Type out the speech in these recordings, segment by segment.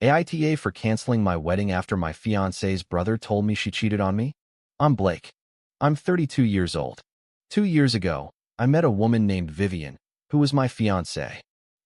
AITA for canceling my wedding after my fiancé's brother told me she cheated on me? I'm Blake. I'm 32 years old. 2 years ago, I met a woman named Vivian, who was my fiancée.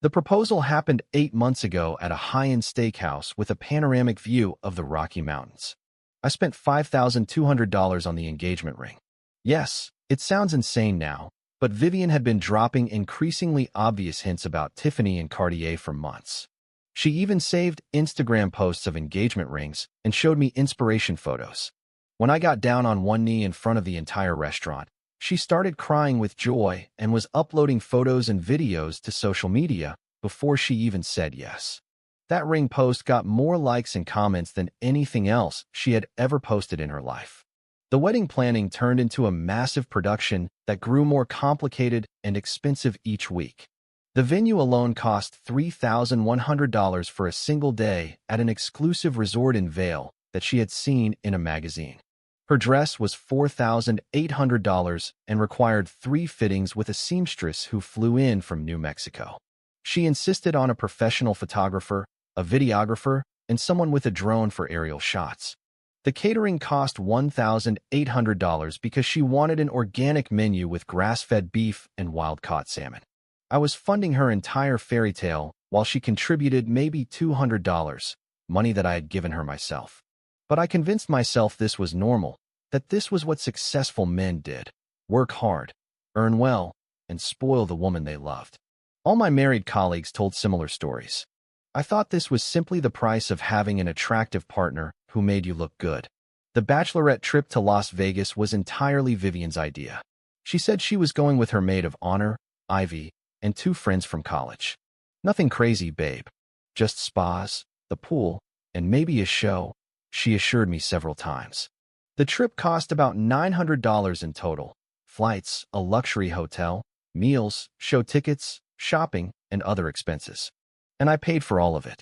The proposal happened 8 months ago at a high-end steakhouse with a panoramic view of the Rocky Mountains. I spent $5,200 on the engagement ring. Yes, it sounds insane now, but Vivian had been dropping increasingly obvious hints about Tiffany and Cartier for months. She even saved Instagram posts of engagement rings and showed me inspiration photos. When I got down on one knee in front of the entire restaurant, she started crying with joy and was uploading photos and videos to social media before she even said yes. That ring post got more likes and comments than anything else she had ever posted in her life. The wedding planning turned into a massive production that grew more complicated and expensive each week. The venue alone cost $3,100 for a single day at an exclusive resort in Vail that she had seen in a magazine. Her dress was $4,800 and required 3 fittings with a seamstress who flew in from New Mexico. She insisted on a professional photographer, a videographer, and someone with a drone for aerial shots. The catering cost $1,800 because she wanted an organic menu with grass-fed beef and wild-caught salmon. I was funding her entire fairy tale while she contributed maybe $200, money that I had given her myself. But I convinced myself this was normal, that this was what successful men did: work hard, earn well, and spoil the woman they loved. All my married colleagues told similar stories. I thought this was simply the price of having an attractive partner who made you look good. The bachelorette trip to Las Vegas was entirely Vivian's idea. She said she was going with her maid of honor, Ivy, and 2 friends from college. Nothing crazy, babe. Just spas, the pool, and maybe a show, she assured me several times. The trip cost about $900 in total: flights, a luxury hotel, meals, show tickets, shopping, and other expenses. And I paid for all of it.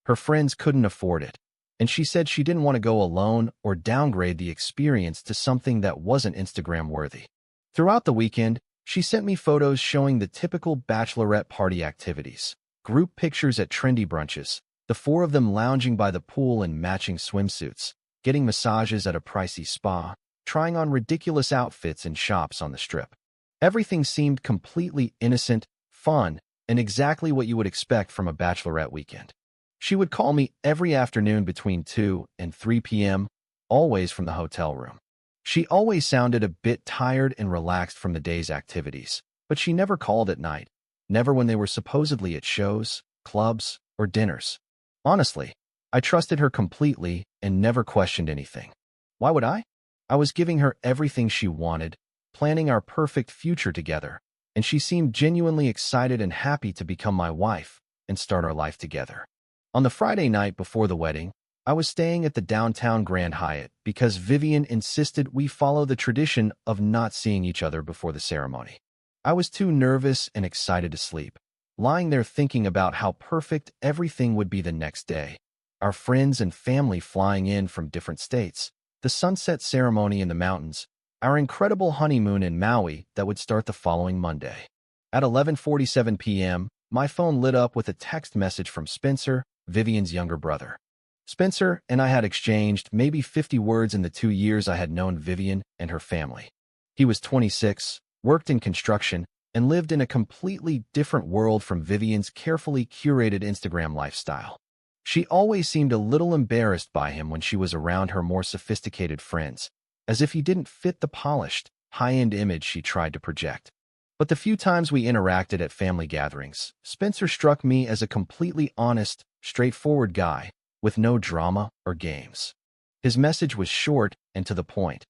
Her friends couldn't afford it, and she said she didn't want to go alone or downgrade the experience to something that wasn't Instagram-worthy. Throughout the weekend, she sent me photos showing the typical bachelorette party activities: group pictures at trendy brunches, the 4 of them lounging by the pool in matching swimsuits, getting massages at a pricey spa, trying on ridiculous outfits in shops on the strip. Everything seemed completely innocent, fun, and exactly what you would expect from a bachelorette weekend. She would call me every afternoon between 2 and 3 p.m., always from the hotel room. She always sounded a bit tired and relaxed from the day's activities, but she never called at night, never when they were supposedly at shows, clubs, or dinners. Honestly, I trusted her completely and never questioned anything. Why would I? I was giving her everything she wanted, planning our perfect future together, and she seemed genuinely excited and happy to become my wife and start our life together. On the Friday night before the wedding, I was staying at the downtown Grand Hyatt because Vivian insisted we follow the tradition of not seeing each other before the ceremony. I was too nervous and excited to sleep, lying there thinking about how perfect everything would be the next day. Our friends and family flying in from different states, the sunset ceremony in the mountains, our incredible honeymoon in Maui that would start the following Monday. At 11:47 p.m., my phone lit up with a text message from Spencer, Vivian's younger brother. Spencer and I had exchanged maybe 50 words in the 2 years I had known Vivian and her family. He was 26, worked in construction, and lived in a completely different world from Vivian's carefully curated Instagram lifestyle. She always seemed a little embarrassed by him when she was around her more sophisticated friends, as if he didn't fit the polished, high-end image she tried to project. But the few times we interacted at family gatherings, Spencer struck me as a completely honest, straightforward guy, with no drama or games. His message was short and to the point.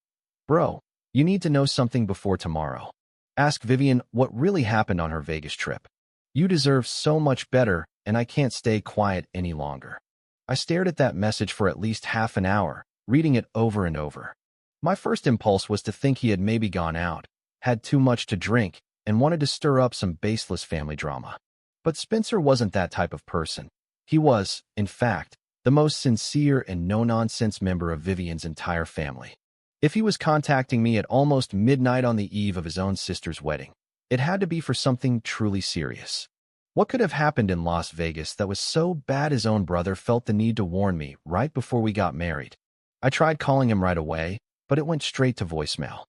Bro, you need to know something before tomorrow. Ask Vivian what really happened on her Vegas trip. You deserve so much better, and I can't stay quiet any longer. I stared at that message for at least half an hour, reading it over and over. My first impulse was to think he had maybe gone out, had too much to drink, and wanted to stir up some baseless family drama. But Spencer wasn't that type of person. He was, in fact, the most sincere and no-nonsense member of Vivian's entire family. If he was contacting me at almost midnight on the eve of his own sister's wedding, it had to be for something truly serious. What could have happened in Las Vegas that was so bad his own brother felt the need to warn me right before we got married? I tried calling him right away, but it went straight to voicemail.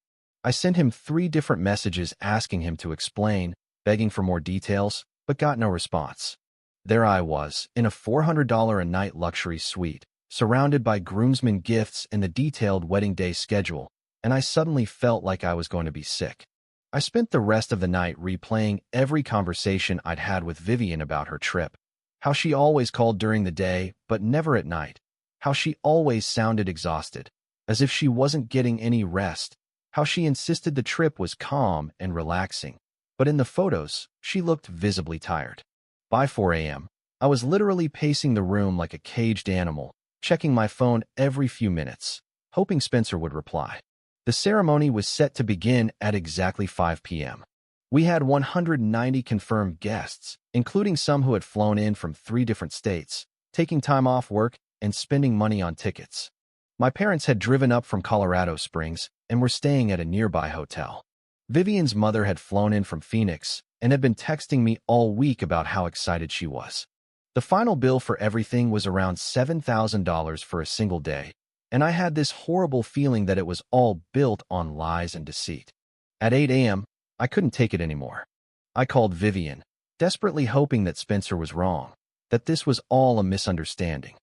I sent him 3 different messages asking him to explain, begging for more details, but got no response. There I was, in a $400 a night luxury suite, surrounded by groomsmen gifts and the detailed wedding day schedule, and I suddenly felt like I was going to be sick. I spent the rest of the night replaying every conversation I'd had with Vivian about her trip. How she always called during the day, but never at night. How she always sounded exhausted, as if she wasn't getting any rest. How she insisted the trip was calm and relaxing, but in the photos, she looked visibly tired. By 4 a.m., I was literally pacing the room like a caged animal, checking my phone every few minutes, hoping Spencer would reply. The ceremony was set to begin at exactly 5 p.m. We had 190 confirmed guests, including some who had flown in from 3 different states, taking time off work and spending money on tickets. My parents had driven up from Colorado Springs and were staying at a nearby hotel. Vivian's mother had flown in from Phoenix and had been texting me all week about how excited she was. The final bill for everything was around $7,000 for a single day, and I had this horrible feeling that it was all built on lies and deceit. At 8 a.m., I couldn't take it anymore. I called Vivian, desperately hoping that Spencer was wrong, that this was all a misunderstanding.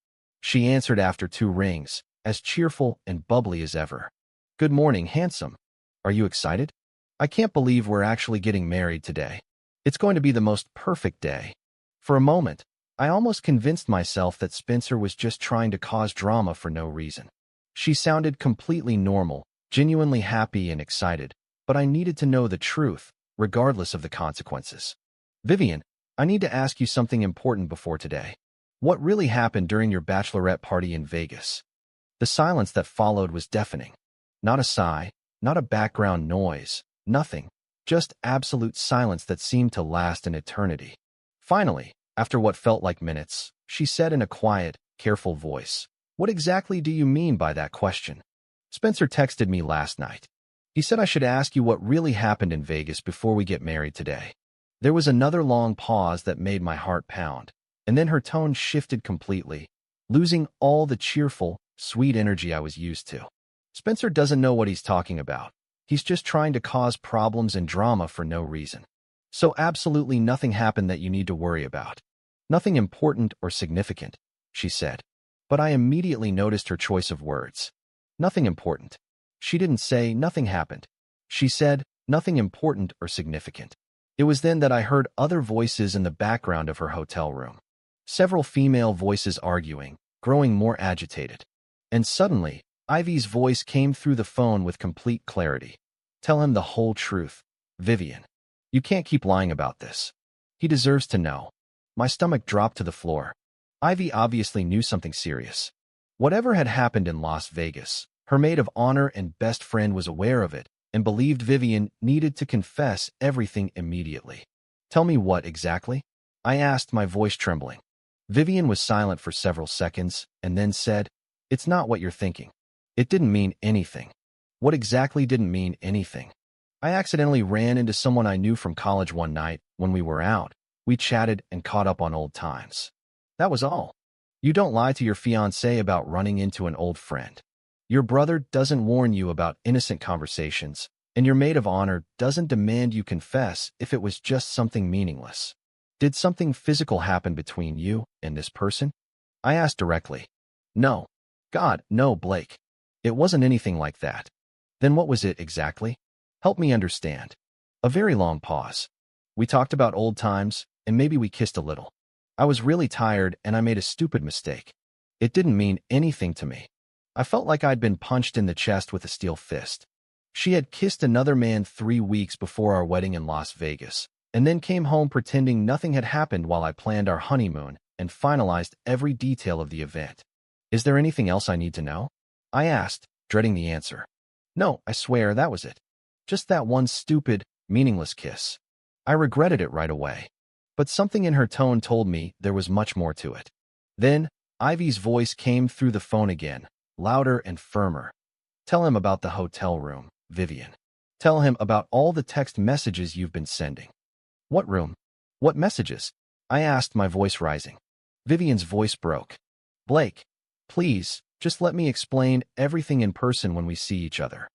She answered after 2 rings, as cheerful and bubbly as ever. "Good morning, handsome. Are you excited? I can't believe we're actually getting married today. It's going to be the most perfect day." For a moment, I almost convinced myself that Spencer was just trying to cause drama for no reason. She sounded completely normal, genuinely happy and excited, but I needed to know the truth, regardless of the consequences. "Vivian, I need to ask you something important before today. What really happened during your bachelorette party in Vegas?" The silence that followed was deafening. Not a sigh, not a background noise, nothing. Just absolute silence that seemed to last an eternity. Finally, after what felt like minutes, she said in a quiet, careful voice, "What exactly do you mean by that question?" "Spencer texted me last night. He said I should ask you what really happened in Vegas before we get married today." There was another long pause that made my heart pound, and then her tone shifted completely, losing all the cheerful, sweet energy I was used to. "Spencer doesn't know what he's talking about. He's just trying to cause problems and drama for no reason. So absolutely nothing happened that you need to worry about. Nothing important or significant," she said. But I immediately noticed her choice of words. Nothing important. She didn't say nothing happened. She said nothing important or significant. It was then that I heard other voices in the background of her hotel room. Several female voices arguing, growing more agitated. And suddenly, Ivy's voice came through the phone with complete clarity. "Tell him the whole truth, Vivian. You can't keep lying about this. He deserves to know." My stomach dropped to the floor. Ivy obviously knew something serious. Whatever had happened in Las Vegas, her maid of honor and best friend was aware of it and believed Vivian needed to confess everything immediately. "Tell me what exactly?" I asked, my voice trembling. Vivian was silent for several seconds and then said, "It's not what you're thinking. It didn't mean anything." "What exactly didn't mean anything?" "I accidentally ran into someone I knew from college one night when we were out. We chatted and caught up on old times. That was all. You don't lie to your fiancé about running into an old friend. Your brother doesn't warn you about innocent conversations, and your maid of honor doesn't demand you confess if it was just something meaningless. Did something physical happen between you and this person?" I asked directly. "No. God, no, Blake. It wasn't anything like that." "Then what was it exactly? Help me understand." A very long pause. "We talked about old times, and maybe we kissed a little. I was really tired and I made a stupid mistake. It didn't mean anything to me. I felt like I'd been punched in the chest with a steel fist." She had kissed another man 3 weeks before our wedding in Las Vegas, and then came home pretending nothing had happened while I planned our honeymoon and finalized every detail of the event. "Is there anything else I need to know?" I asked, dreading the answer. "No, I swear that was it. Just that one stupid, meaningless kiss." I regretted it right away. But something in her tone told me there was much more to it. Then, Ivy's voice came through the phone again, louder and firmer. "Tell him about the hotel room, Vivian. Tell him about all the text messages you've been sending." "What room? What messages?" I asked, my voice rising. Vivian's voice broke. Blake, please, just let me explain everything in person when we see each other.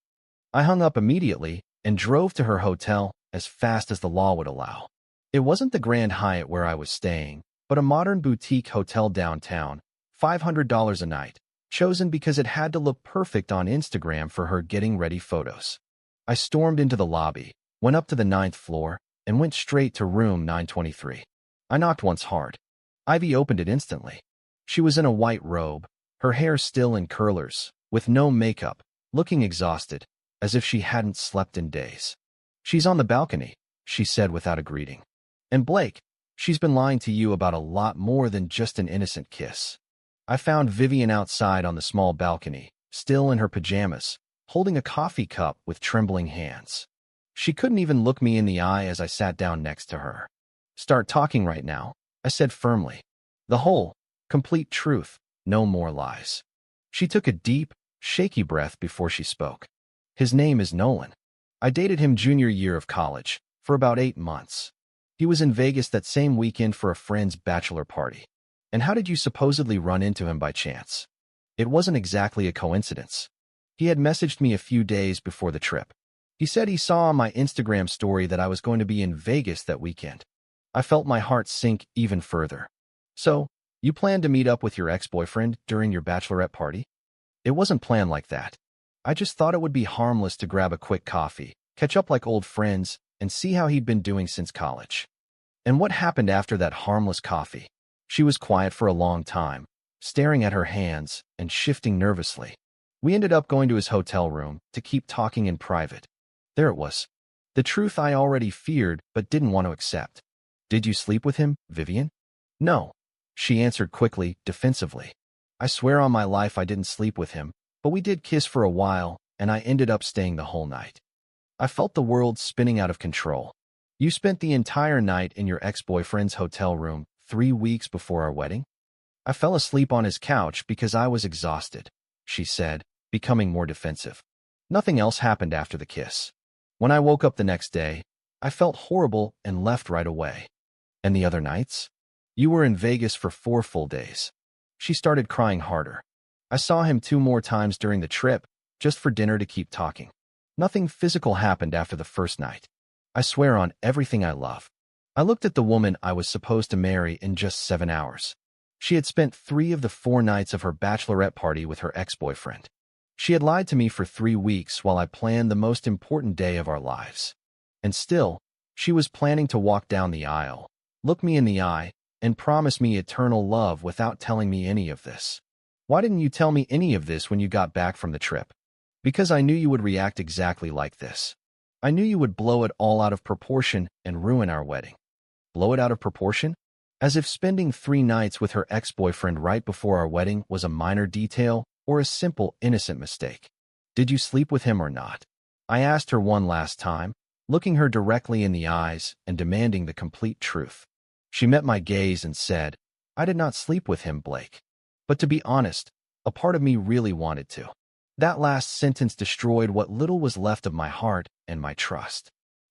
I hung up immediately and drove to her hotel as fast as the law would allow. It wasn't the Grand Hyatt where I was staying, but a modern boutique hotel downtown, $500 a night, chosen because it had to look perfect on Instagram for her getting ready photos. I stormed into the lobby, went up to the 9th floor, and went straight to room 923. I knocked once hard. Ivy opened it instantly. She was in a white robe, her hair still in curlers, with no makeup, looking exhausted, as if she hadn't slept in days. She's on the balcony, she said without a greeting. And Blake, she's been lying to you about a lot more than just an innocent kiss. I found Vivian outside on the small balcony, still in her pajamas, holding a coffee cup with trembling hands. She couldn't even look me in the eye as I sat down next to her. Start talking right now, I said firmly. The whole, complete truth, no more lies. She took a deep, shaky breath before she spoke. His name is Nolan. I dated him junior year of college, for about 8 months. He was in Vegas that same weekend for a friend's bachelor party. And how did you supposedly run into him by chance? It wasn't exactly a coincidence. He had messaged me a few days before the trip. He said he saw on my Instagram story that I was going to be in Vegas that weekend. I felt my heart sink even further. So, you planned to meet up with your ex-boyfriend during your bachelorette party? It wasn't planned like that. I just thought it would be harmless to grab a quick coffee, catch up like old friends, and see how he'd been doing since college. And what happened after that harmless coffee? She was quiet for a long time, staring at her hands and shifting nervously. We ended up going to his hotel room to keep talking in private. There it was. The truth I already feared but didn't want to accept. Did you sleep with him, Vivian? No, she answered quickly, defensively. I swear on my life I didn't sleep with him, but we did kiss for a while, and I ended up staying the whole night. I felt the world spinning out of control. You spent the entire night in your ex-boyfriend's hotel room 3 weeks before our wedding? I fell asleep on his couch because I was exhausted, she said, becoming more defensive. Nothing else happened after the kiss. When I woke up the next day, I felt horrible and left right away. And the other nights? You were in Vegas for 4 full days. She started crying harder. I saw him 2 more times during the trip, just for dinner to keep talking. Nothing physical happened after the first night. I swear on everything I love. I looked at the woman I was supposed to marry in just 7 hours. She had spent 3 of the 4 nights of her bachelorette party with her ex-boyfriend. She had lied to me for 3 weeks while I planned the most important day of our lives. And still, she was planning to walk down the aisle, look me in the eye, and promise me eternal love without telling me any of this. Why didn't you tell me any of this when you got back from the trip? Because I knew you would react exactly like this. I knew you would blow it all out of proportion and ruin our wedding. Blow it out of proportion? As if spending 3 nights with her ex-boyfriend right before our wedding was a minor detail or a simple, innocent mistake. Did you sleep with him or not? I asked her one last time, looking her directly in the eyes and demanding the complete truth. She met my gaze and said, I did not sleep with him, Blake. But to be honest, a part of me really wanted to. That last sentence destroyed what little was left of my heart and my trust.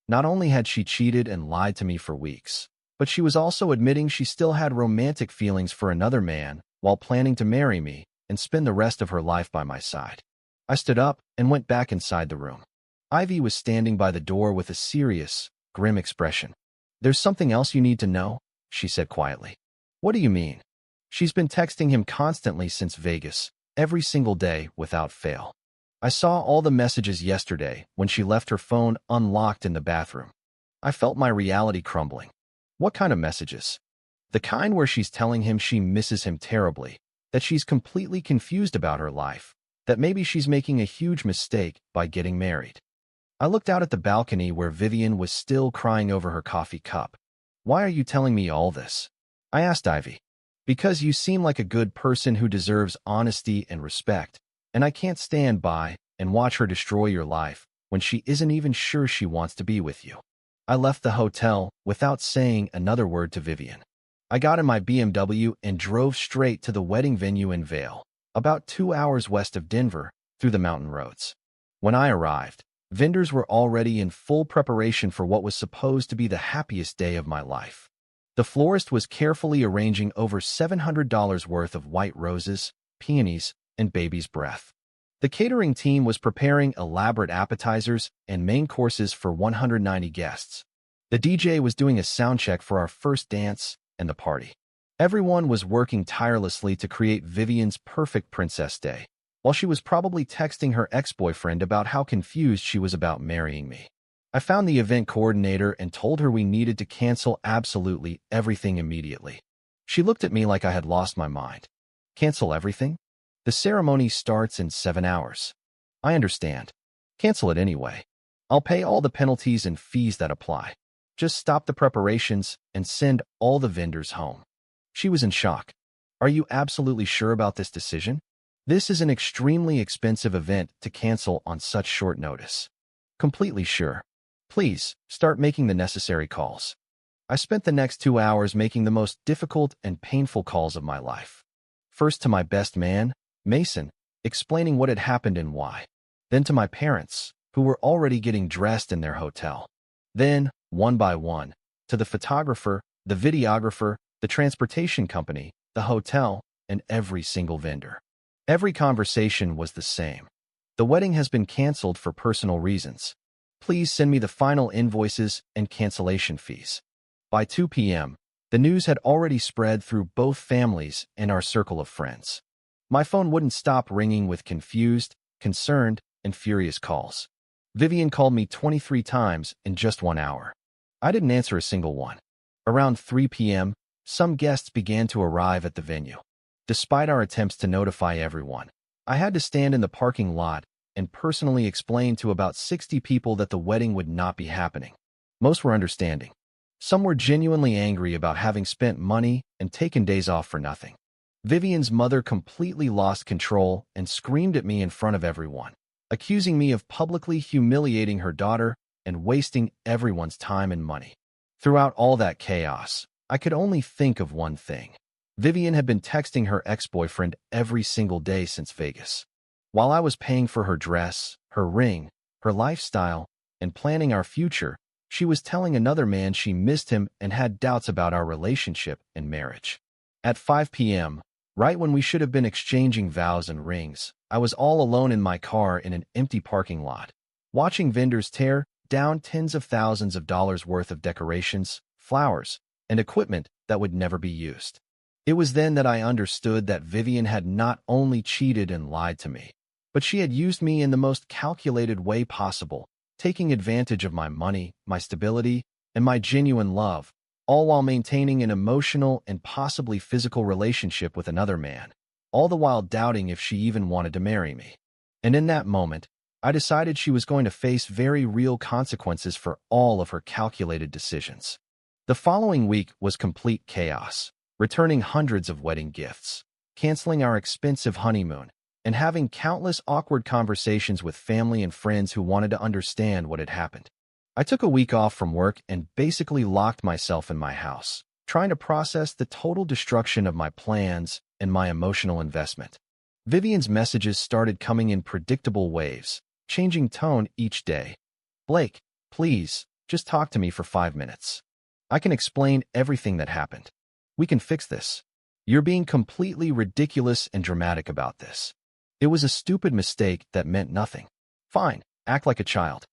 Not only had she cheated and lied to me for weeks, but she was also admitting she still had romantic feelings for another man while planning to marry me and spend the rest of her life by my side. I stood up and went back inside the room. Ivy was standing by the door with a serious, grim expression. There's something else you need to know, she said quietly. What do you mean? She's been texting him constantly since Vegas, every single day without fail. I saw all the messages yesterday when she left her phone unlocked in the bathroom. I felt my reality crumbling. What kind of messages? The kind where she's telling him she misses him terribly, that she's completely confused about her life, that maybe she's making a huge mistake by getting married. I looked out at the balcony where Vivian was still crying over her coffee cup. Why are you telling me all this? I asked Ivy. Because you seem like a good person who deserves honesty and respect, and I can't stand by and watch her destroy your life when she isn't even sure she wants to be with you. I left the hotel without saying another word to Vivian. I got in my BMW and drove straight to the wedding venue in Vail, about 2 hours west of Denver, through the mountain roads. When I arrived, vendors were already in full preparation for what was supposed to be the happiest day of my life. The florist was carefully arranging over $700 worth of white roses, peonies, and baby's breath. The catering team was preparing elaborate appetizers and main courses for 190 guests. The DJ was doing a sound check for our first dance and the party. Everyone was working tirelessly to create Vivian's perfect princess day, while she was probably texting her ex-boyfriend about how confused she was about marrying me. I found the event coordinator and told her we needed to cancel absolutely everything immediately. She looked at me like I had lost my mind. Cancel everything? The ceremony starts in 7 hours. I understand. Cancel it anyway. I'll pay all the penalties and fees that apply. Just stop the preparations and send all the vendors home. She was in shock. Are you absolutely sure about this decision? This is an extremely expensive event to cancel on such short notice. Completely sure. Please, start making the necessary calls. I spent the next 2 hours making the most difficult and painful calls of my life. First to my best man, Mason, explaining what had happened and why. Then to my parents, who were already getting dressed in their hotel. Then, one by one, to the photographer, the videographer, the transportation company, the hotel, and every single vendor. Every conversation was the same. The wedding has been canceled for personal reasons. Please send me the final invoices and cancellation fees. By 2 p.m., the news had already spread through both families and our circle of friends. My phone wouldn't stop ringing with confused, concerned, and furious calls. Vivian called me 23 times in just 1 hour. I didn't answer a single one. Around 3 p.m., some guests began to arrive at the venue. Despite our attempts to notify everyone, I had to stand in the parking lot and personally explain to about 60 people that the wedding would not be happening. Most were understanding. Some were genuinely angry about having spent money and taken days off for nothing. Vivian's mother completely lost control and screamed at me in front of everyone, accusing me of publicly humiliating her daughter and wasting everyone's time and money. Throughout all that chaos, I could only think of one thing. Vivian had been texting her ex-boyfriend every single day since Vegas. While I was paying for her dress, her ring, her lifestyle, and planning our future, she was telling another man she missed him and had doubts about our relationship and marriage. At 5 p.m., right when we should have been exchanging vows and rings, I was all alone in my car in an empty parking lot, watching vendors tear down tens of thousands of dollars worth of decorations, flowers, and equipment that would never be used. It was then that I understood that Vivian had not only cheated and lied to me, but she had used me in the most calculated way possible, taking advantage of my money, my stability, and my genuine love, all while maintaining an emotional and possibly physical relationship with another man, all the while doubting if she even wanted to marry me. And in that moment, I decided she was going to face very real consequences for all of her calculated decisions. The following week was complete chaos, returning hundreds of wedding gifts, canceling our expensive honeymoon, and having countless awkward conversations with family and friends who wanted to understand what had happened. I took a week off from work and basically locked myself in my house, trying to process the total destruction of my plans and my emotional investment. Vivian's messages started coming in predictable waves, changing tone each day. Blake, please, just talk to me for 5 minutes. I can explain everything that happened. We can fix this. You're being completely ridiculous and dramatic about this. It was a stupid mistake that meant nothing. Fine, act like a child.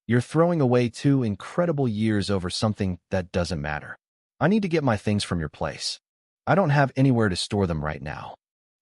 You're throwing away 2 incredible years over something that doesn't matter. I need to get my things from your place. I don't have anywhere to store them right now.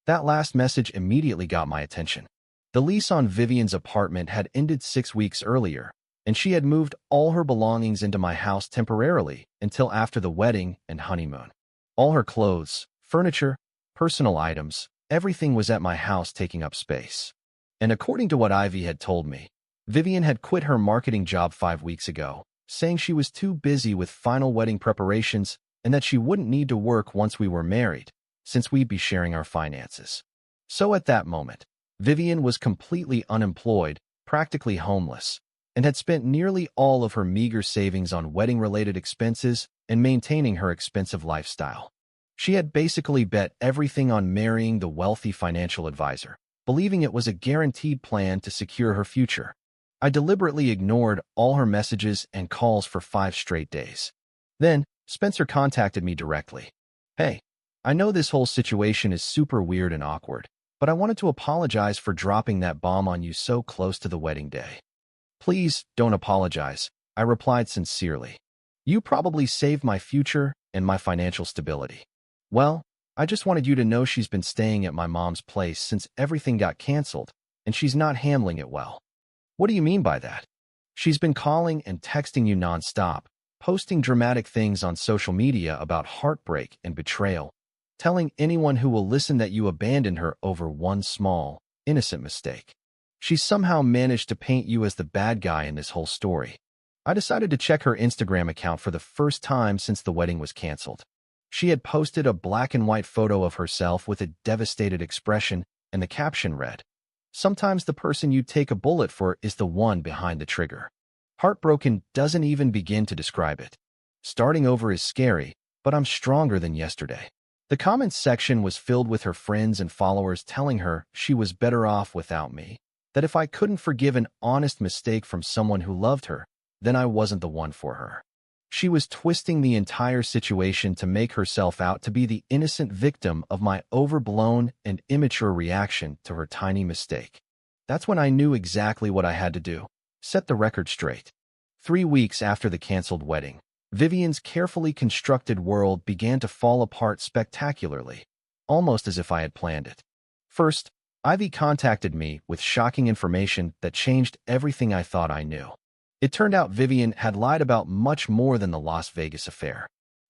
That last message immediately got my attention. The lease on Vivian's apartment had ended 6 weeks earlier, and she had moved all her belongings into my house temporarily until after the wedding and honeymoon. All her clothes, furniture, personal items, everything was at my house taking up space. And according to what Ivy had told me, Vivian had quit her marketing job 5 weeks ago, saying she was too busy with final wedding preparations and that she wouldn't need to work once we were married, since we'd be sharing our finances. So at that moment, Vivian was completely unemployed, practically homeless, and had spent nearly all of her meager savings on wedding-related expenses and maintaining her expensive lifestyle. She had basically bet everything on marrying the wealthy financial advisor, believing it was a guaranteed plan to secure her future. I deliberately ignored all her messages and calls for 5 straight days. Then, Spencer contacted me directly. Hey, I know this whole situation is super weird and awkward, but I wanted to apologize for dropping that bomb on you so close to the wedding day. Please don't apologize, I replied sincerely. You probably saved my future and my financial stability. Well, I just wanted you to know she's been staying at my mom's place since everything got canceled, and she's not handling it well. What do you mean by that? She's been calling and texting you nonstop, posting dramatic things on social media about heartbreak and betrayal, telling anyone who will listen that you abandoned her over one small, innocent mistake. She somehow managed to paint you as the bad guy in this whole story. I decided to check her Instagram account for the first time since the wedding was canceled. She had posted a black and white photo of herself with a devastated expression, and the caption read, "Sometimes the person you take a bullet for is the one behind the trigger." Heartbroken doesn't even begin to describe it. Starting over is scary, but I'm stronger than yesterday. The comments section was filled with her friends and followers telling her she was better off without me, that if I couldn't forgive an honest mistake from someone who loved her, then I wasn't the one for her. She was twisting the entire situation to make herself out to be the innocent victim of my overblown and immature reaction to her tiny mistake. That's when I knew exactly what I had to do: set the record straight. 3 weeks after the canceled wedding, Vivian's carefully constructed world began to fall apart spectacularly, almost as if I had planned it. First, Ivy contacted me with shocking information that changed everything I thought I knew. It turned out Vivian had lied about much more than the Las Vegas affair.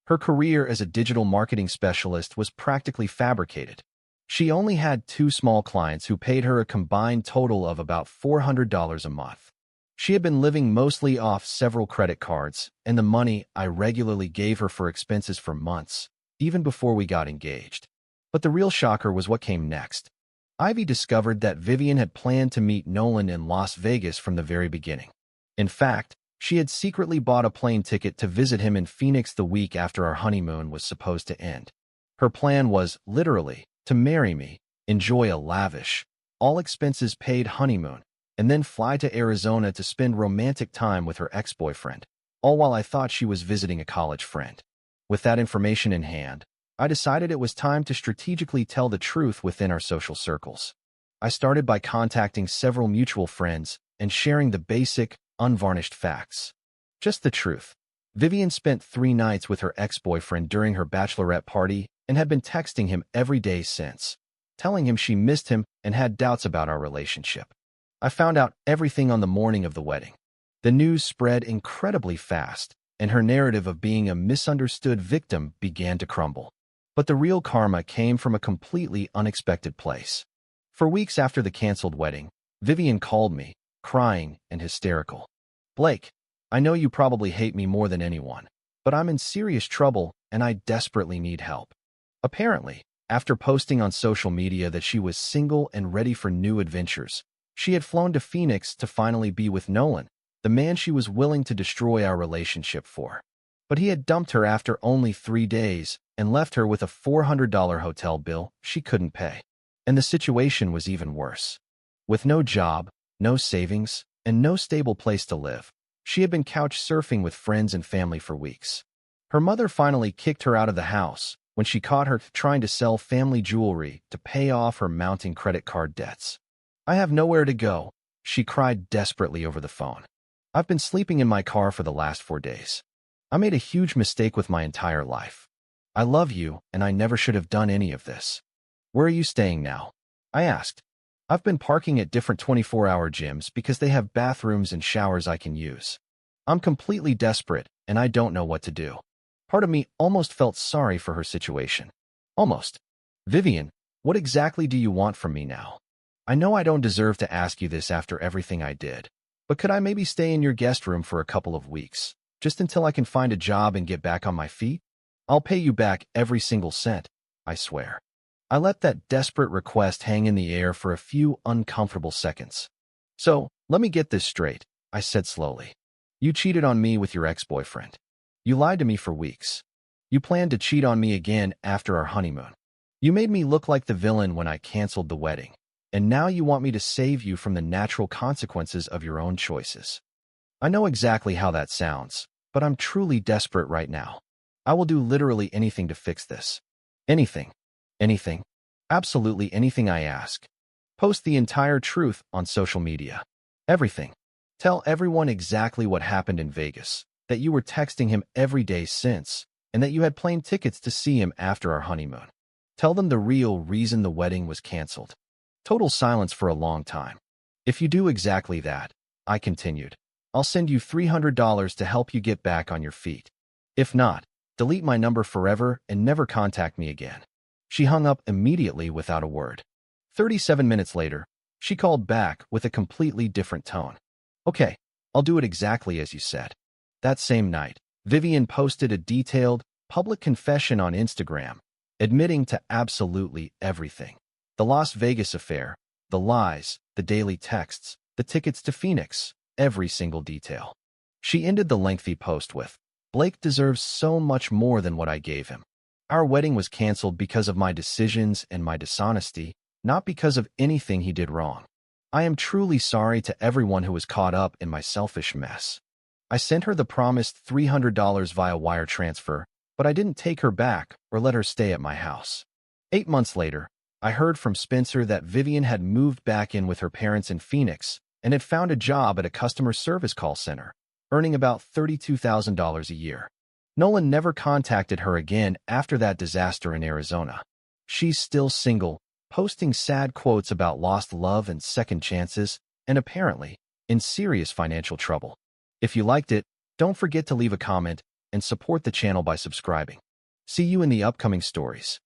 Her career as a digital marketing specialist was practically fabricated. She only had 2 small clients who paid her a combined total of about $400 a month. She had been living mostly off several credit cards and the money I regularly gave her for expenses for months, even before we got engaged. But the real shocker was what came next. Ivy discovered that Vivian had planned to meet Nolan in Las Vegas from the very beginning. In fact, she had secretly bought a plane ticket to visit him in Phoenix the week after our honeymoon was supposed to end. Her plan was, literally, to marry me, enjoy a lavish, all-expenses-paid honeymoon, and then fly to Arizona to spend romantic time with her ex-boyfriend, all while I thought she was visiting a college friend. With that information in hand, I decided it was time to strategically tell the truth within our social circles. I started by contacting several mutual friends and sharing the basic, unvarnished facts. Just the truth. Vivian spent 3 nights with her ex-boyfriend during her bachelorette party and had been texting him every day since, telling him she missed him and had doubts about our relationship. I found out everything on the morning of the wedding. The news spread incredibly fast, and her narrative of being a misunderstood victim began to crumble. But the real karma came from a completely unexpected place. For weeks after the canceled wedding, Vivian called me, crying and hysterical. "Blake, I know you probably hate me more than anyone, but I'm in serious trouble and I desperately need help." Apparently, after posting on social media that she was single and ready for new adventures, she had flown to Phoenix to finally be with Nolan, the man she was willing to destroy our relationship for. But he had dumped her after only 3 days and left her with a $400 hotel bill she couldn't pay. And the situation was even worse. With no job, no savings, and no stable place to live, she had been couch surfing with friends and family for weeks. Her mother finally kicked her out of the house when she caught her trying to sell family jewelry to pay off her mounting credit card debts. "I have nowhere to go," she cried desperately over the phone. "I've been sleeping in my car for the last 4 days. I made a huge mistake with my entire life. I love you, and I never should have done any of this." "Where are you staying now?" I asked. "I've been parking at different 24-hour gyms because they have bathrooms and showers I can use. I'm completely desperate, and I don't know what to do." Part of me almost felt sorry for her situation. Almost. "Vivian, what exactly do you want from me now? I know I don't deserve to ask you this after everything I did, but could I maybe stay in your guest room for a couple of weeks, just until I can find a job and get back on my feet? I'll pay you back every single cent, I swear." I let that desperate request hang in the air for a few uncomfortable seconds. "So, let me get this straight," I said slowly. "You cheated on me with your ex-boyfriend. You lied to me for weeks. You planned to cheat on me again after our honeymoon. You made me look like the villain when I canceled the wedding, and now you want me to save you from the natural consequences of your own choices. I know exactly how that sounds, but I'm truly desperate right now. I will do literally anything to fix this. Anything. Anything. Absolutely anything I ask. Post the entire truth on social media. Everything. Tell everyone exactly what happened in Vegas, that you were texting him every day since, and that you had plane tickets to see him after our honeymoon. Tell them the real reason the wedding was canceled. Total silence for a long time. If you do exactly that, I continued, I'll send you $300 to help you get back on your feet. If not, delete my number forever and never contact me again. She hung up immediately without a word. 37 minutes later, she called back with a completely different tone. Okay, I'll do it exactly as you said. That same night, Vivian posted a detailed, public confession on Instagram, admitting to absolutely everything. The Las Vegas affair, the lies, the daily texts, the tickets to Phoenix, every single detail. She ended the lengthy post with, Blake deserves so much more than what I gave him. Our wedding was canceled because of my decisions and my dishonesty, not because of anything he did wrong. I am truly sorry to everyone who was caught up in my selfish mess. I sent her the promised $300 via wire transfer, but I didn't take her back or let her stay at my house. 8 months later, I heard from Spencer that Vivian had moved back in with her parents in Phoenix and had found a job at a customer service call center, earning about $32,000 a year. Nolan never contacted her again after that disaster in Arizona. She's still single, posting sad quotes about lost love and second chances, and apparently in serious financial trouble. If you liked it, don't forget to leave a comment and support the channel by subscribing. See you in the upcoming stories.